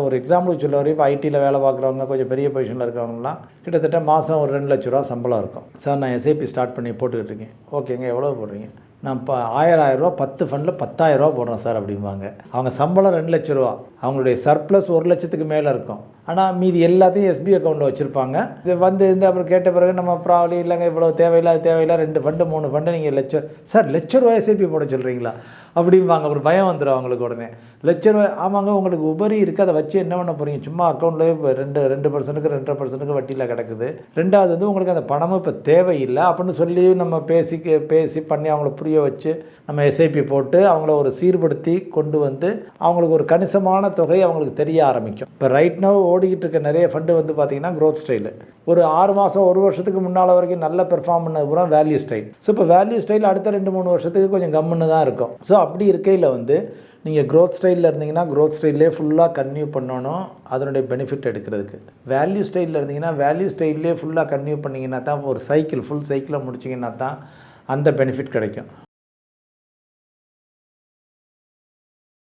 ஒரு எக்ஸாம்பிளுக்கு சொல்ல வரையும் இப்போ ஐடியில் வேலை பார்க்குறவங்க கொஞ்சம் பெரிய பொசிஷனில் இருக்கிறவங்கலாம் கிட்டத்தட்ட மாதம் ஒரு 2 லட்ச ரூபா சம்பளம் இருக்கும். சார் நான் எஸ்ஐபி ஸ்டார்ட் பண்ணி போட்டுக்கிட்டு இருக்கேன். ஓகேங்க, எவ்வளோ போடுறீங்க? நான் இப்போ 1000 ரூபா 10 ஃபண்டில் 10,000 போடுறேன் சார் அப்படிம்பாங்க. அவங்க சம்பளம் 2 லட்ச ரூபா, அவங்களுடைய சர்ப்ளஸ் 1 லட்சத்துக்கு மேலே இருக்கும். ஆனால் மீதி எல்லாத்தையும் எஸ்பி அக்கௌண்ட்டில் வச்சுருப்பாங்க. இது இருந்து அப்புறம் கேட்ட பிறகு நம்ம ப்ராப்ளி இல்லைங்க இவ்வளோ தேவையில்லை 2 ஃபண்டு 3 ஃபண்டு நீங்கள் லட்ச ரூபா எஸ்ஐபி போட சொல்கிறீங்களா அப்படிம்பாங்க. ஒரு பயம் வந்துடும் அவங்களுக்கு. உடனே லட்ச ரூபாய், ஆமாங்க உங்களுக்கு உபரி இருக்குது, அதை வச்சு என்ன பண்ண போகிறீங்க? சும்மா அக்கௌண்ட்லேயே இப்போ 2% 2.5% வட்டியில் கிடக்குது. ரெண்டாவது வந்து உங்களுக்கு அந்த பணமும் இப்போ தேவையில்லை அப்படின்னு சொல்லி நம்ம பேசி பண்ணி அவங்கள புரிய வச்சு நம்ம எஸ்ஐபி போட்டு அவங்கள ஒரு சீர்படுத்தி கொண்டு வந்து அவங்களுக்கு ஒரு கணிசமான தொகை அவங்களுக்கு தெரிய ஆரம்பிக்கும். இப்போ ரைட் நவ் ஓடிக்கிட்டு இருக்க நிறைய ஃபண்டு வந்து பார்த்திங்கன்னா க்ரோத் ஸ்டைலு. ஒரு 6 மாதம் 1 வருஷத்துக்கு முன்னால் வரைக்கும் நல்ல பெர்ஃபார்ம் பண்ணது பூரா வேல்யூ ஸ்டைல். ஸோ இப்போ வேல்யூ ஸ்டைல் அடுத்த 2-3 வருஷத்துக்கு கொஞ்சம் கம்முன்னு தான் இருக்கும். ஸோ அப்படி இருக்கையில் வந்து நீங்கள் க்ரோத் ஸ்டைலில் இருந்தீங்கன்னா க்ரோத் ஸ்டைல்லே ஃபுல்லாக கன்டினியூ பண்ணணும் அதனுடைய பெனிஃபிட் எடுக்கிறதுக்கு. வேல்யூ ஸ்டைலில் இருந்தீங்கன்னா வேல்யூ ஸ்டைல்லே ஃபுல்லாக கன்டினியூ பண்ணிங்கன்னா தான் ஒரு ஃபுல் சைக்கிளை முடிச்சிங்கன்னா தான் அந்த பெனிஃபிட் கிடைக்கும்.